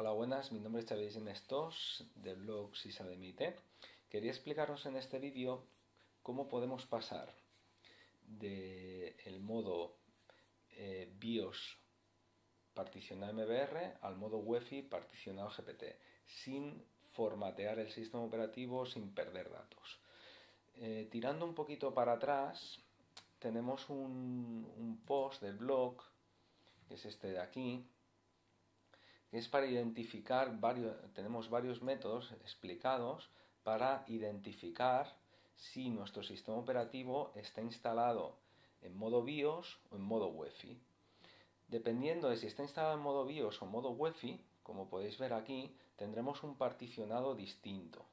Hola, buenas, mi nombre es Xavier Ginestos, del blog Si sabe mi té. Quería explicaros en este vídeo cómo podemos pasar del modo BIOS particionado MBR al modo UEFI particionado GPT, sin formatear el sistema operativo, sin perder datos. Tirando un poquito para atrás, tenemos un post del blog, que es este de aquí, que es para identificar tenemos varios métodos explicados para identificar si nuestro sistema operativo está instalado en modo BIOS o en modo UEFI. Dependiendo de si está instalado en modo BIOS o modo UEFI, como podéis ver aquí, tendremos un particionado distinto,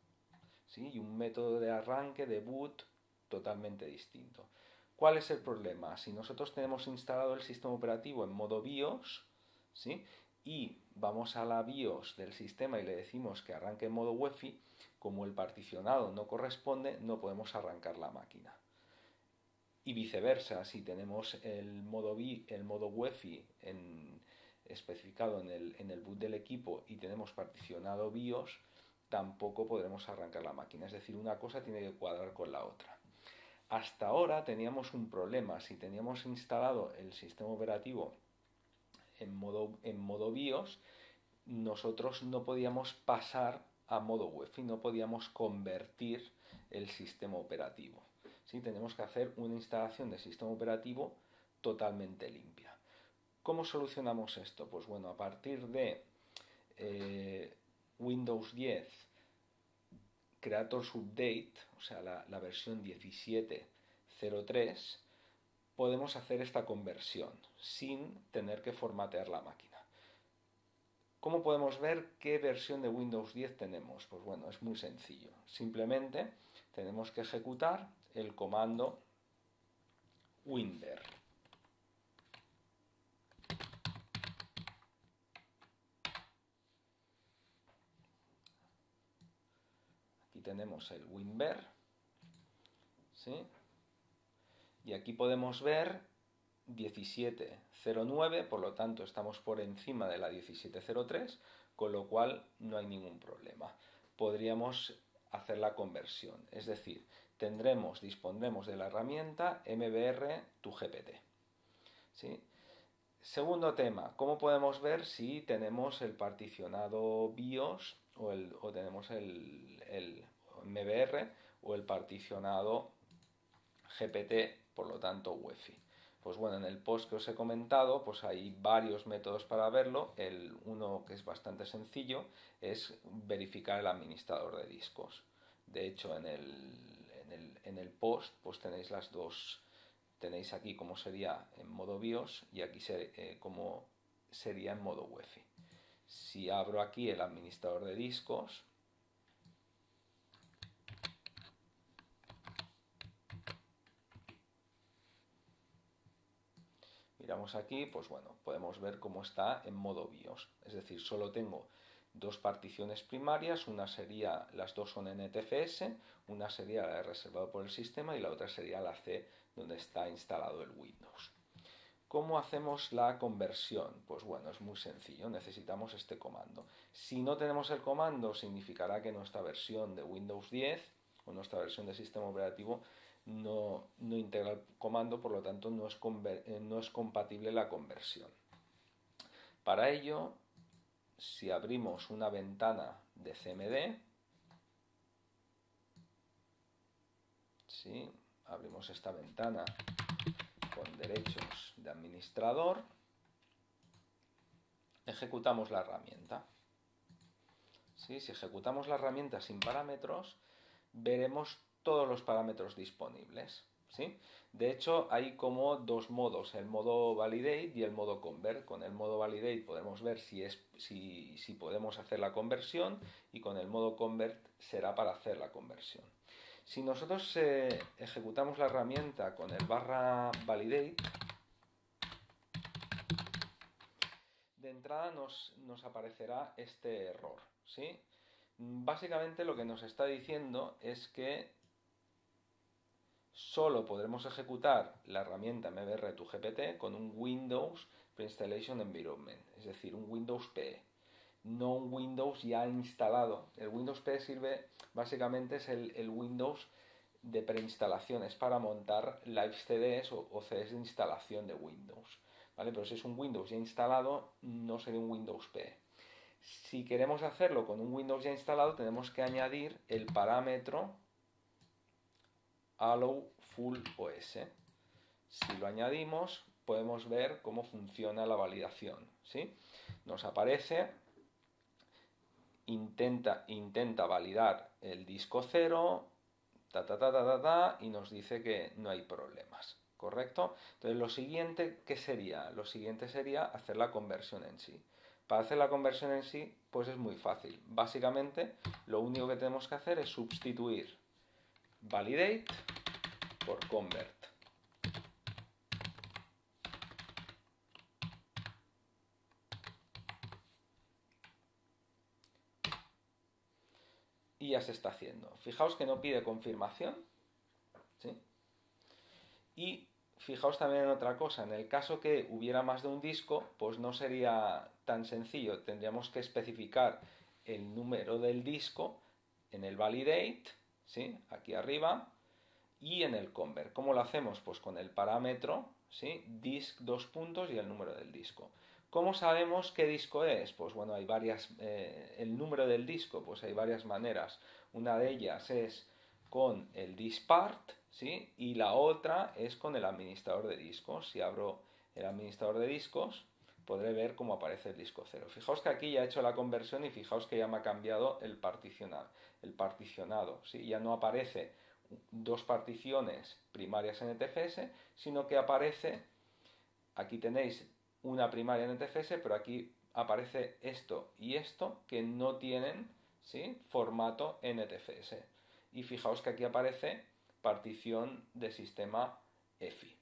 ¿sí? Y un método de arranque, de boot, totalmente distinto. ¿Cuál es el problema? Si nosotros tenemos instalado el sistema operativo en modo BIOS, ¿sí?, y vamos a la BIOS del sistema y le decimos que arranque en modo UEFI, como el particionado no corresponde, no podemos arrancar la máquina. Y viceversa, si tenemos el modo UEFI especificado en el boot del equipo y tenemos particionado BIOS, tampoco podremos arrancar la máquina. Es decir, una cosa tiene que cuadrar con la otra. Hasta ahora teníamos un problema. Si teníamos instalado el sistema operativo en modo BIOS, nosotros no podíamos pasar a modo UEFI, no podíamos convertir el sistema operativo. ¿Sí? Tenemos que hacer una instalación de sistema operativo totalmente limpia. ¿Cómo solucionamos esto? Pues bueno, a partir de Windows 10 Creators Update, o sea, la versión 17.03, podemos hacer esta conversión sin tener que formatear la máquina. ¿Cómo podemos ver qué versión de Windows 10 tenemos? Pues bueno, es muy sencillo. Simplemente tenemos que ejecutar el comando winver. Aquí tenemos el winver, ¿sí? Y aquí podemos ver 17.09, por lo tanto estamos por encima de la 17.03, con lo cual no hay ningún problema. Podríamos hacer la conversión, es decir, dispondremos de la herramienta MBR tu GPT. ¿Sí? Segundo tema, ¿cómo podemos ver si tenemos el particionado BIOS o tenemos el MBR o el particionado GPT, por lo tanto UEFI? Pues bueno, en el post que os he comentado, pues hay varios métodos para verlo. Uno que es bastante sencillo es verificar el administrador de discos. De hecho, en el post pues tenéis las dos. Tenéis aquí cómo sería en modo BIOS y aquí cómo sería en modo UEFI. Si abro aquí el administrador de discos, miramos aquí, pues bueno, podemos ver cómo está en modo BIOS. Es decir, solo tengo dos particiones primarias, las dos son NTFS, una sería la reservada por el sistema y la otra sería la C donde está instalado el Windows. ¿Cómo hacemos la conversión? Pues bueno, es muy sencillo, necesitamos este comando. Si no tenemos el comando, significará que nuestra versión de Windows 10 o nuestra versión de sistema operativo no integra el comando, por lo tanto no es compatible la conversión. Para ello, si abrimos una ventana de CMD, ¿sí?, abrimos esta ventana con derechos de administrador, ejecutamos la herramienta. ¿Sí? Si ejecutamos la herramienta sin parámetros, veremos todos los parámetros disponibles. ¿Sí? De hecho, hay como dos modos, el modo validate y el modo convert. Con el modo validate podemos ver si podemos hacer la conversión, y con el modo convert será para hacer la conversión. Si nosotros ejecutamos la herramienta con el /validate, de entrada nos aparecerá este error, ¿sí? Básicamente lo que nos está diciendo es que solo podremos ejecutar la herramienta MBR tu GPT con un Windows Pre-Installation Environment, es decir, un Windows PE. no un Windows ya instalado. El Windows P sirve, básicamente es el Windows de preinstalación, es para montar live CDs o CDs de instalación de Windows, ¿vale? Pero si es un Windows ya instalado, no sería un Windows P. Si queremos hacerlo con un Windows ya instalado, tenemos que añadir el parámetro allow full OS. Si lo añadimos, podemos ver cómo funciona la validación, ¿sí? Nos aparece, intenta validar el disco 0, y nos dice que no hay problemas, ¿correcto? Entonces lo siguiente, ¿qué sería? Lo siguiente sería hacer la conversión en sí. Para hacer la conversión en sí, pues es muy fácil. Básicamente, lo único que tenemos que hacer es sustituir validate por convert. Y ya se está haciendo. Fijaos que no pide confirmación, ¿sí? Y fijaos también en otra cosa, en el caso que hubiera más de un disco, pues no sería tan sencillo, tendríamos que especificar el número del disco en el validate, ¿sí? Aquí arriba, y en el convert. ¿Cómo lo hacemos? Pues con el parámetro, ¿sí? Disk y el número del disco. ¿Cómo sabemos qué disco es? Pues bueno, hay varias, el número del disco, pues hay varias maneras. Una de ellas es con el diskpart, ¿sí? Y la otra es con el administrador de discos. Si abro el administrador de discos, podré ver cómo aparece el disco 0. Fijaos que aquí ya he hecho la conversión y fijaos que ya me ha cambiado el particionado, ¿sí? Ya no aparece dos particiones primarias en NTFS, sino que aparece, aquí tenéis una primaria en NTFS, pero aquí aparece esto y esto que no tienen, ¿sí?, formato NTFS. Y fijaos que aquí aparece partición de sistema EFI.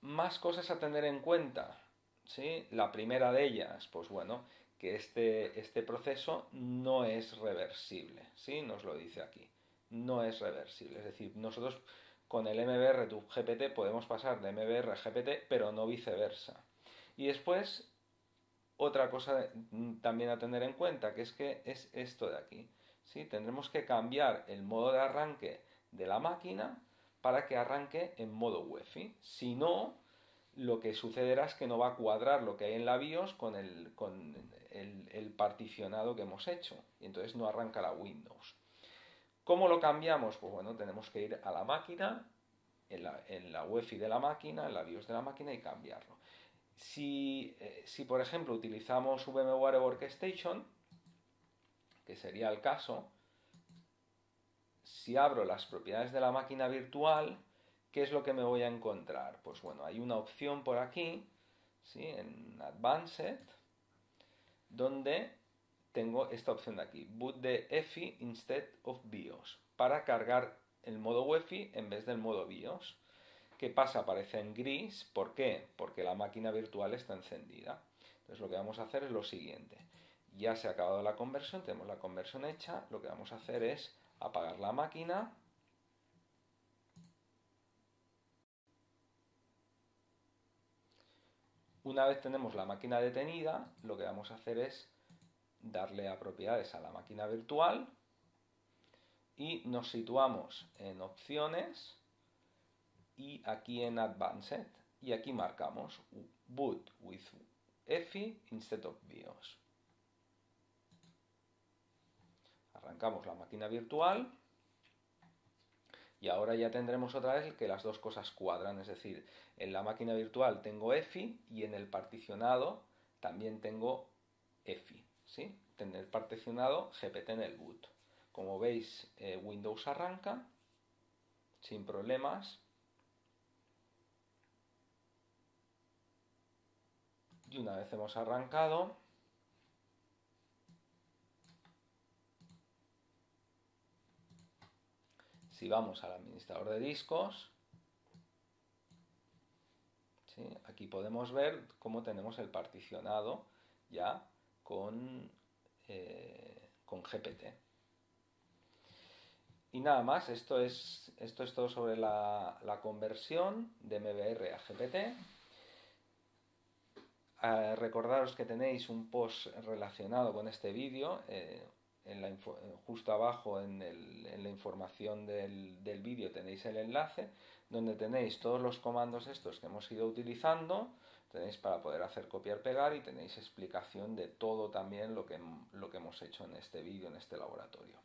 Más cosas a tener en cuenta, ¿sí? La primera de ellas, pues bueno, que este proceso no es reversible, ¿sí? Nos lo dice aquí. No es reversible. Es decir, nosotros con el MBR to GPT podemos pasar de MBR a GPT, pero no viceversa. Y después, otra cosa también a tener en cuenta, que es esto de aquí, ¿sí? Tendremos que cambiar el modo de arranque de la máquina para que arranque en modo UEFI. Si no, lo que sucederá es que no va a cuadrar lo que hay en la BIOS con el particionado que hemos hecho. Y entonces no arranca la Windows. ¿Cómo lo cambiamos? Pues bueno, tenemos que ir a la máquina, en la UEFI de la máquina, en la BIOS de la máquina y cambiarlo. Si por ejemplo utilizamos VMware Workstation, que sería el caso, si abro las propiedades de la máquina virtual, ¿qué es lo que me voy a encontrar? Pues bueno, hay una opción por aquí, ¿sí?, en Advanced, donde tengo esta opción de aquí, Boot the EFI instead of BIOS, para cargar el modo UEFI en vez del modo BIOS. ¿Qué pasa? Aparece en gris. ¿Por qué? Porque la máquina virtual está encendida. Entonces lo que vamos a hacer es lo siguiente. Ya se ha acabado la conversión, tenemos la conversión hecha. Lo que vamos a hacer es apagar la máquina. Una vez tenemos la máquina detenida, lo que vamos a hacer es darle a propiedades a la máquina virtual y nos situamos en opciones y aquí en Advanced y aquí marcamos Boot with EFI instead of BIOS. Arrancamos la máquina virtual y ahora ya tendremos otra vez que las dos cosas cuadran, es decir, en la máquina virtual tengo EFI y en el particionado también tengo EFI, ¿sí? Tener particionado GPT en el boot. Como veis, Windows arranca sin problemas. Y una vez hemos arrancado, si vamos al administrador de discos, ¿sí?, aquí podemos ver cómo tenemos el particionado ya con GPT. Y nada más, esto es todo sobre la conversión de MBR a GPT. Recordaros que tenéis un post relacionado con este vídeo. Justo abajo en la información del vídeo tenéis el enlace donde tenéis todos los comandos estos que hemos ido utilizando, tenéis para poder hacer copiar-pegar y tenéis explicación de todo también lo que hemos hecho en este vídeo, en este laboratorio.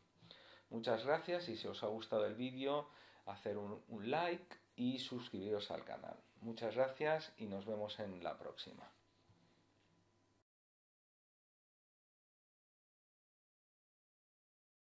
Muchas gracias y si os ha gustado el vídeo, hacer un like y suscribiros al canal. Muchas gracias y nos vemos en la próxima.